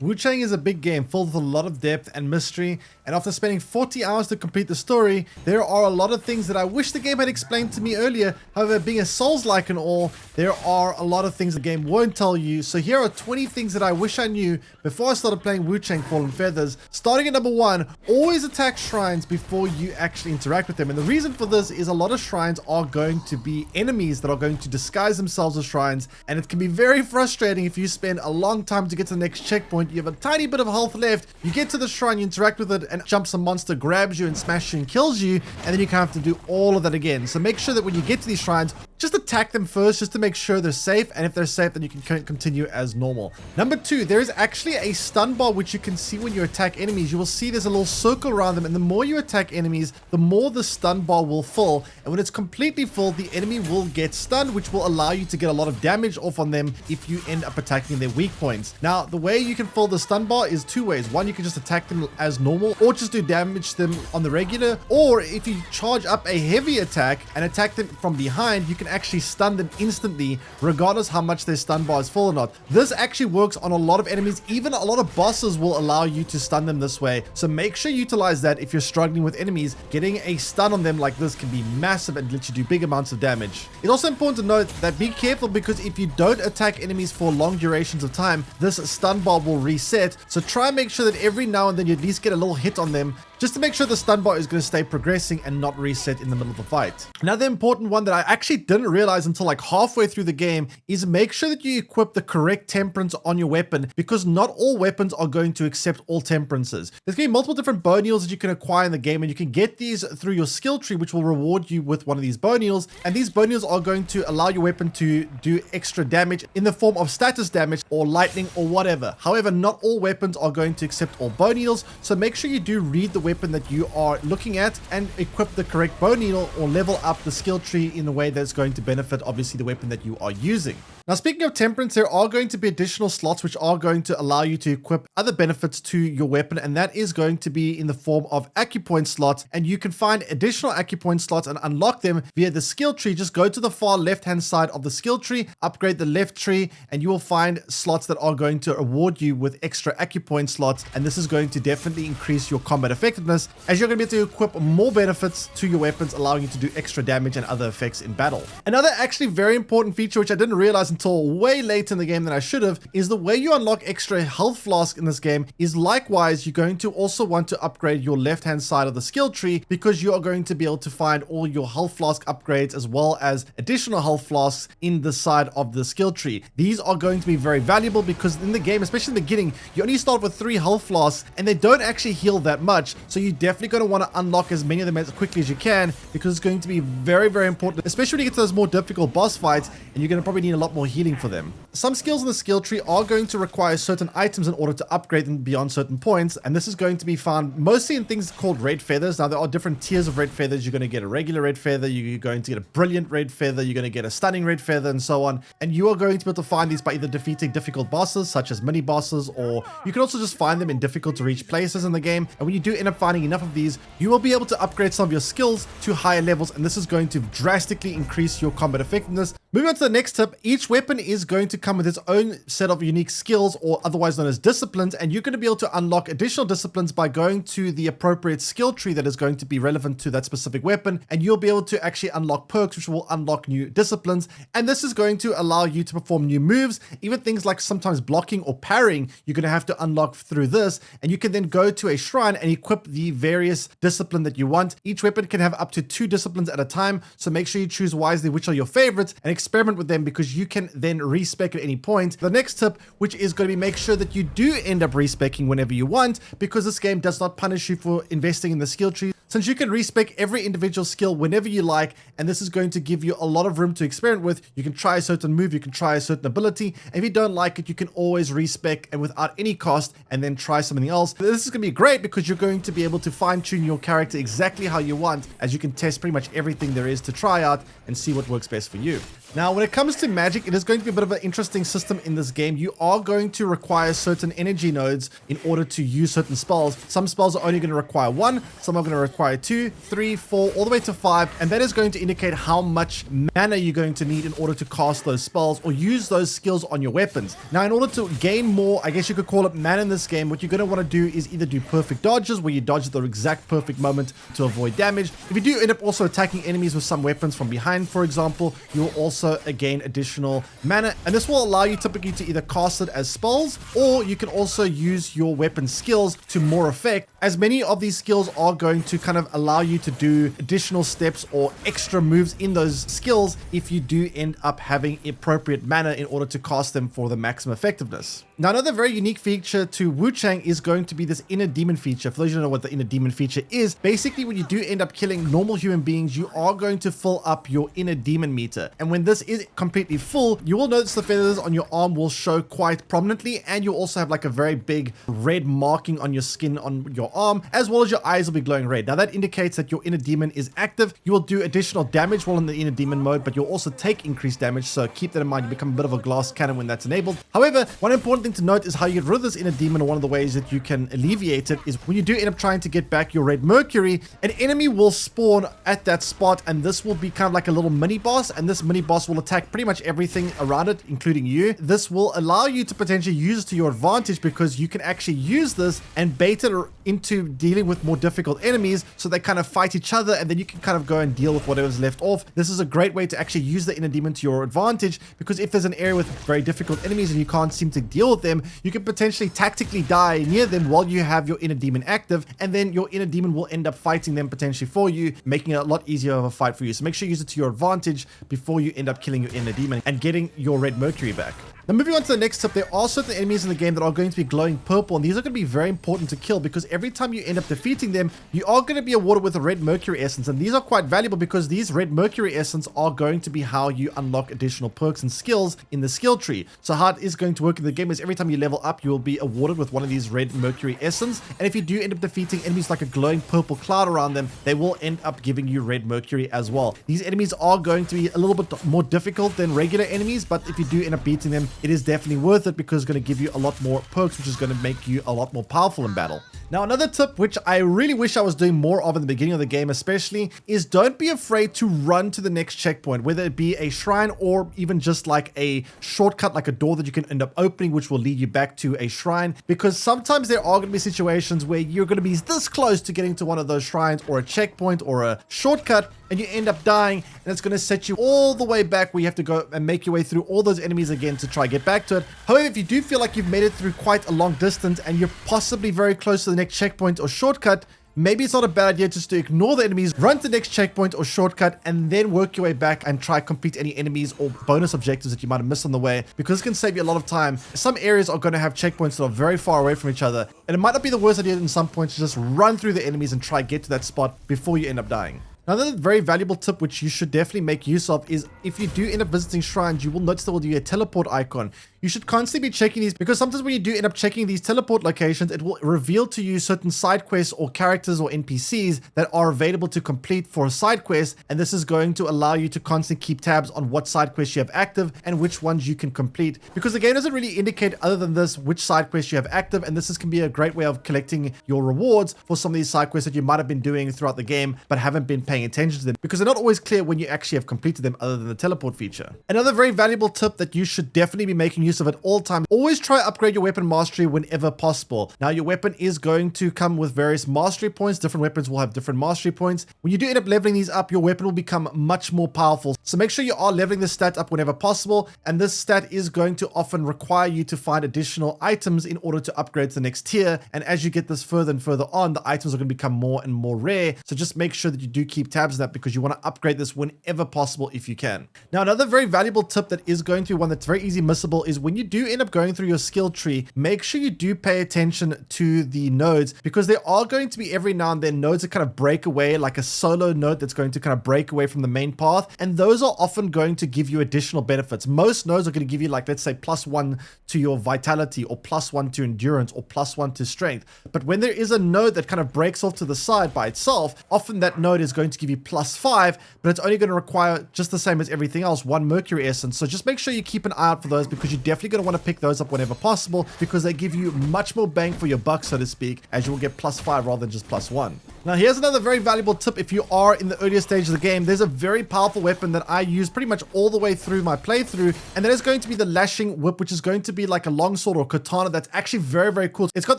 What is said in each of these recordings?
Wuchang is a big game filled with a lot of depth and mystery, and after spending 40 hours to complete the story, there are a lot of things that I wish the game had explained to me earlier. However, being a Souls-like and all, there are a lot of things the game won't tell you. So here are 20 things that I wish I knew before I started playing Wuchang Fallen Feathers. Starting at number 1, always attack shrines before you actually interact with them. And the reason for this is a lot of shrines are going to be enemies that are going to disguise themselves as shrines, and it can be very frustrating if you spend a long time to get to the next checkpoint. You have a tiny bit of health left, you get to the shrine, you interact with it, and jumps a monster, grabs you and smashes you and kills you, and then you kind of have to do all of that again. So make sure that when you get to these shrines, just attack them first, just to make sure they're safe, and if they're safe, then you can continue as normal. Number 2, there is actually a stun bar which you can see when you attack enemies. You will see there's a little circle around them, and the more you attack enemies, the more the stun bar will fill, and when it's completely full, the enemy will get stunned, which will allow you to get a lot of damage off on them if you end up attacking their weak points. Now, the way you can fill the stun bar is 2 ways. One, you can just attack them as normal, or just do damage them on the regular, or if you charge up a heavy attack and attack them from behind, you can actually stun them instantly, regardless how much their stun bar is full or not. This actually works on a lot of enemies. Even a lot of bosses will allow you to stun them this way, so make sure you utilize that if you're struggling with enemies. Getting a stun on them like this can be massive and let you do big amounts of damage. It's also important to note that be careful, because if you don't attack enemies for long durations of time, this stun bar will reset, so try and make sure that every now and then you at least get a little hit on them, just to make sure the stun bar is going to stay progressing and not reset in the middle of the fight. Another important one that I actually didn't realize until like halfway through the game is make sure that you equip the correct temperance on your weapon, because not all weapons are going to accept all temperances. There's going to be multiple different bonials that you can acquire in the game, and you can get these through your skill tree, which will reward you with one of these bonials, and these bonials are going to allow your weapon to do extra damage in the form of status damage or lightning or whatever. However, not all weapons are going to accept all bonials, so make sure you do read the weapon that you are looking at and equip the correct bonial or level up the skill tree in a way that's going to benefit obviously the weapon that you are using. Now, speaking of temperance, there are going to be additional slots which are going to allow you to equip other benefits to your weapon, and that is going to be in the form of acupoint slots, and you can find additional acupoint slots and unlock them via the skill tree. Just go to the far left hand side of the skill tree, upgrade the left tree, and you will find slots that are going to reward you with extra acupoint slots, and this is going to definitely increase your combat effectiveness, as you're going to be able to equip more benefits to your weapons, allowing you to do extra damage and other effects in battle. Another actually very important feature which I didn't realize until way late in the game than I should have is the way you unlock extra health flask in this game is likewise you're going to also want to upgrade your left hand side of the skill tree, because you are going to be able to find all your health flask upgrades as well as additional health flasks in the side of the skill tree. These are going to be very valuable because in the game, especially in the beginning, you only start with 3 health flasks and they don't actually heal that much, so you're definitely going to want to unlock as many of them as quickly as you can, because it's going to be very, very important, especially when you get to those more difficult boss fights and you're going to probably need a lot more healing for them. Some skills in the skill tree are going to require certain items in order to upgrade them beyond certain points, and this is going to be found mostly in things called red feathers. Now, there are different tiers of red feathers. You're going to get a regular red feather, you're going to get a brilliant red feather, you're going to get a stunning red feather, and so on, and you are going to be able to find these by either defeating difficult bosses such as mini bosses, or you can also just find them in difficult to reach places in the game, and when you do end up finding enough of these, you will be able to upgrade some of your skills to higher levels, and this is going to drastically increase your combat effectiveness. Moving on to the next tip, each weapon is going to come with its own set of unique skills, or otherwise known as disciplines, and you're going to be able to unlock additional disciplines by going to the appropriate skill tree that is going to be relevant to that specific weapon, and you'll be able to actually unlock perks which will unlock new disciplines, and this is going to allow you to perform new moves. Even things like sometimes blocking or parrying, you're going to have to unlock through this, and you can then go to a shrine and equip the various discipline that you want. Each weapon can have up to 2 disciplines at a time, so make sure you choose wisely which are your favorites and experiment with them, because you can then respec at any point. The next tip, which is going to be make sure that you do end up respecing whenever you want, because this game does not punish you for investing in the skill tree, since you can respec every individual skill whenever you like, and this is going to give you a lot of room to experiment with. You can try a certain move, you can try a certain ability, and if you don't like it, you can always respec and without any cost, and then try something else. This is going to be great because you're going to be able to fine-tune your character exactly how you want, as you can test pretty much everything there is to try out and see what works best for you. Now, when it comes to magic, it is going to be a bit of an interesting system in this game. You are going to require certain energy nodes in order to use certain spells. Some spells are only going to require 1, some are going to require 2, 3, 4, all the way to 5, and that is going to indicate how much mana you're going to need in order to cast those spells or use those skills on your weapons. Now, in order to gain more, I guess you could call it mana in this game, what you're going to want to do is either do perfect dodges, where you dodge at the exact perfect moment to avoid damage. If you do end up also attacking enemies with some weapons from behind, for example, you'll also gain additional mana, and this will allow you typically to either cast it as spells, or you can also use your weapon skills to more effect, as many of these skills are going to kind of allow you to do additional steps or extra moves in those skills if you do end up having appropriate mana in order to cast them for the maximum effectiveness. Now, another very unique feature to Wuchang is going to be this inner demon feature. For those who don't know what the inner demon feature is, basically when you do end up killing normal human beings, you are going to fill up your inner demon meter. And when this is completely full, you will notice the feathers on your arm will show quite prominently, and you'll also have like a very big red marking on your skin on your arm, as well as your eyes will be glowing red. Now that indicates that your inner demon is active. You will do additional damage while in the inner demon mode, but you'll also take increased damage, so keep that in mind. You become a bit of a glass cannon when that's enabled. However, one important thing to note is how you get rid of this inner demon, or one of the ways that you can alleviate it is when you do end up trying to get back your red mercury, an enemy will spawn at that spot, and this will be kind of like a little mini boss, and this mini boss will attack pretty much everything around it, including you. This will allow you to potentially use it to your advantage, because you can actually use this and bait it into dealing with more difficult enemies, so they kind of fight each other, and then you can kind of go and deal with whatever's left off. This is a great way to actually use the inner demon to your advantage, because if there's an area with very difficult enemies and you can't seem to deal with them, you can potentially tactically die near them while you have your inner demon active, and then your inner demon will end up fighting them potentially for you, making it a lot easier of a fight for you. So make sure you use it to your advantage before you end up killing your inner demon and getting your red mercury back. Now, moving on to the next tip, there are certain enemies in the game that are going to be glowing purple, and these are going to be very important to kill, because every time you end up defeating them, you are going to be awarded with a red mercury essence, and these are quite valuable because these red mercury essence are going to be how you unlock additional perks and skills in the skill tree. So how it is going to work in the game is every time you level up, you will be awarded with one of these red mercury essence, and if you do end up defeating enemies like a glowing purple cloud around them, they will end up giving you red mercury as well. These enemies are going to be a little bit more difficult than regular enemies, but if you do end up beating them, it is definitely worth it, because it's going to give you a lot more perks, which is going to make you a lot more powerful in battle. Now, another tip, which I really wish I was doing more of in the beginning of the game especially, is don't be afraid to run to the next checkpoint, whether it be a shrine or even just like a shortcut, like a door that you can end up opening, which will lead you back to a shrine, because sometimes there are going to be situations where you're going to be this close to getting to one of those shrines or a checkpoint or a shortcut, and you end up dying, and it's going to set you all the way back where you have to go and make your way through all those enemies again to try get back to it. However, if you do feel like you've made it through quite a long distance and you're possibly very close to the next checkpoint or shortcut, maybe it's not a bad idea just to ignore the enemies, run to the next checkpoint or shortcut, and then work your way back and try complete any enemies or bonus objectives that you might have missed on the way, because it can save you a lot of time. Some areas are going to have checkpoints that are very far away from each other, and it might not be the worst idea in some points to just run through the enemies and try get to that spot before you end up dying. Another very valuable tip which you should definitely make use of is if you do end up visiting shrines, you will notice there will be a teleport icon. You should constantly be checking these, because sometimes when you do end up checking these teleport locations, it will reveal to you certain side quests or characters or NPCs that are available to complete for a side quest, and this is going to allow you to constantly keep tabs on what side quests you have active and which ones you can complete, because the game doesn't really indicate other than this which side quests you have active, and this can be a great way of collecting your rewards for some of these side quests that you might have been doing throughout the game but haven't been paying attention to them, because they're not always clear when you actually have completed them other than the teleport feature. Another very valuable tip that you should definitely be making use of at all times, always try to upgrade your weapon mastery whenever possible. Now, your weapon is going to come with various mastery points. Different weapons will have different mastery points. When you do end up leveling these up, your weapon will become much more powerful. So make sure you are leveling this stat up whenever possible, and this stat is going to often require you to find additional items in order to upgrade to the next tier, and as you get this further and further on, the items are going to become more and more rare, so just make sure that you do keep tabs on that, because you want to upgrade this whenever possible if you can. Now, another very valuable tip that is going to be one that's very easy missable is when you do end up going through your skill tree, make sure you do pay attention to the nodes, because there are going to be every now and then nodes that kind of break away, like a solo node that's going to kind of break away from the main path, and those are often going to give you additional benefits. Most nodes are going to give you, like, let's say +1 to your vitality, or +1 to endurance, or +1 to strength. But when there is a node that kind of breaks off to the side by itself, often that node is going to give you +5, but it's only going to require just the same as everything else, 1 mercury essence. So just make sure you keep an eye out for those, because you're definitely going to want to pick those up whenever possible, because they give you much more bang for your buck, so to speak, as you will get +5 rather than just +1. Now here's another very valuable tip if you are in the earlier stage of the game. There's a very powerful weapon that I use pretty much all the way through my playthrough, and that is going to be the lashing whip, which is going to be like a longsword or katana that's actually very, very cool. It's got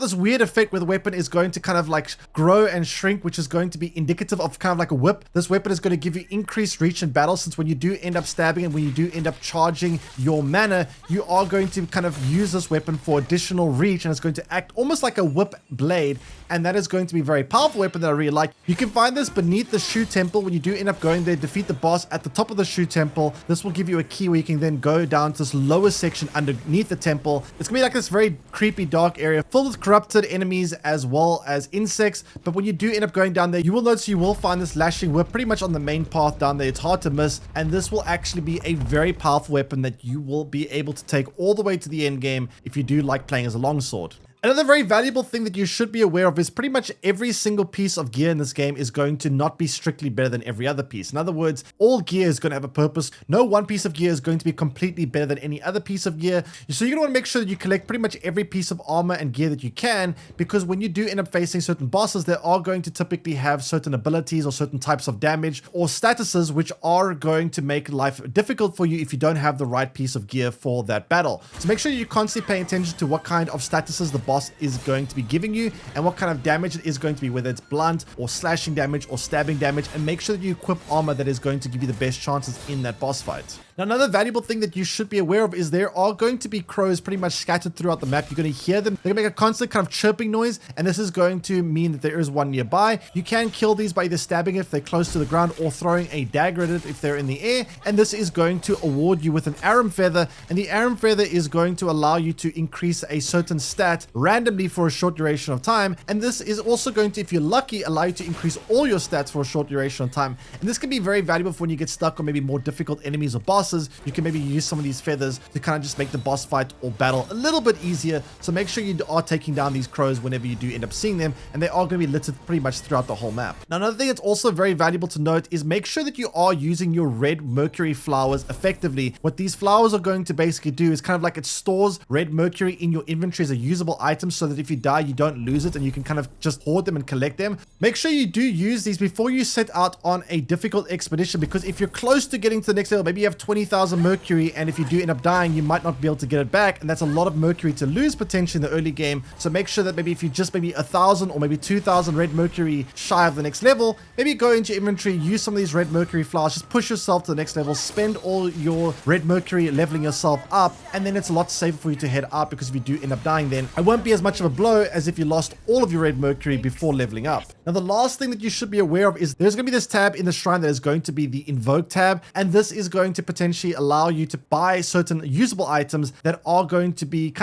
this weird effect where the weapon is going to kind of like grow and shrink, which is going to be indicative of kind of like a whip. This weapon is going to give you increased reach in battle, since when you do end up stabbing and when you do end up charging your mana, you are going to kind of use this weapon for additional reach, and it's going to act almost like a whip blade, and that is going to be a very powerful weapon that I really like. You can find this beneath the Shoe Temple. When you do end up going there, defeat the boss at the top of the Shoe Temple. This will give you a key where you can then go down to this lower section underneath the temple. It's gonna be like this very creepy dark area filled with corrupted enemies as well as insects. But when you do end up going down there, you will notice you will find this lashing whip pretty much on the main path down there. It's hard to miss, and this will actually be a very powerful weapon that you will be able to take all the way to the end game if you do like playing as a longsword. Another very valuable thing that you should be aware of is pretty much every single piece of gear in this game is going to not be strictly better than every other piece. In other words, all gear is going to have a purpose. No one piece of gear is going to be completely better than any other piece of gear. So you're going to want to make sure that you collect pretty much every piece of armor and gear that you can, because when you do end up facing certain bosses, they are going to typically have certain abilities or certain types of damage or statuses which are going to make life difficult for you if you don't have the right piece of gear for that battle. So make sure you're constantly paying attention to what kind of statuses the boss is going to be giving you and what kind of damage it is going to be, whether it's blunt or slashing damage or stabbing damage, and make sure that you equip armor that is going to give you the best chances in that boss fight. Now, another valuable thing that you should be aware of is there are going to be crows pretty much scattered throughout the map. You're going to hear them. They're going to make a constant kind of chirping noise, and this is going to mean that there is one nearby. You can kill these by either stabbing it if they're close to the ground or throwing a dagger at it if they're in the air, and this is going to award you with an arum feather, and the arum feather is going to allow you to increase a certain stat randomly for a short duration of time, and this is also going to, if you're lucky, allow you to increase all your stats for a short duration of time. And this can be very valuable for when you get stuck on maybe more difficult enemies or bosses. You can maybe use some of these feathers to kind of just make the boss fight or battle a little bit easier. So make sure you are taking down these crows whenever you do end up seeing them, and they are going to be littered pretty much throughout the whole map. Now, another thing that's also very valuable to note is make sure that you are using your red mercury flowers effectively. What these flowers are going to basically do is kind of like it stores red mercury in your inventory as a usable item, so that if you die, you don't lose it and you can kind of just hoard them and collect them. Make sure you do use these before you set out on a difficult expedition, because if you're close to getting to the next level, maybe you have 20,000 mercury, and if you do end up dying, you might not be able to get it back, and that's a lot of mercury to lose potentially in the early game. So make sure that maybe if you just maybe 1,000 or maybe 2,000 red mercury shy of the next level, maybe go into your inventory, use some of these red mercury flowers, just push yourself to the next level, spend all your red mercury leveling yourself up, and then it's a lot safer for you to head up, because if you do end up dying, then it won't be as much of a blow as if you lost all of your red mercury before leveling up. Now, the last thing that you should be aware of is there's going to be this tab in the shrine that is going to be the invoke tab, and this is going to potentially allow you to buy certain usable items that are going to be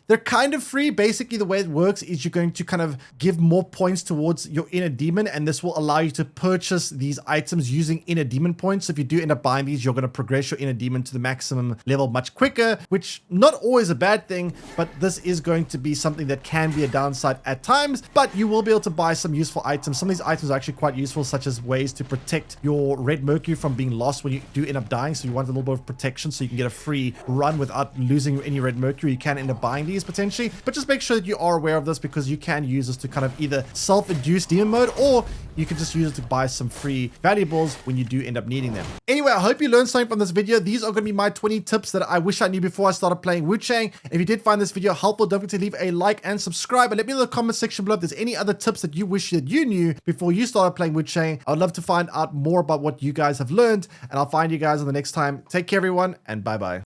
they're kind of free. Basically, the way it works is you're going to kind of give more points towards your inner demon, and this will allow you to purchase these items using inner demon points. So if you do end up buying these, you're going to progress your inner demon to the maximum level much quicker, which not always a bad thing, but this is going to be something that can be a downside at times. But you will be able to buy some useful items. Some of these items are actually quite useful, such as ways to protect your red mercury from being lost when you do end up dying. So you want a little bit of protection so you can get a free run without losing any red mercury. You can end up buying these potentially, but just make sure that you are aware of this, because you can use this to kind of either self-induce demon mode, or you can just use it to buy some free valuables when you do end up needing them. Anyway, I hope you learned something from this video. These are going to be my 20 tips that I wish I knew before I started playing Wuchang. If you did find this video helpful, don't forget to leave a like and subscribe, and let me know in the comment section below if there's any other tips that you wish that you knew before you started playing Wuchang. I would love to find out more about what you guys have learned, and I'll find you guys on the next time. Take care, everyone, and bye-bye.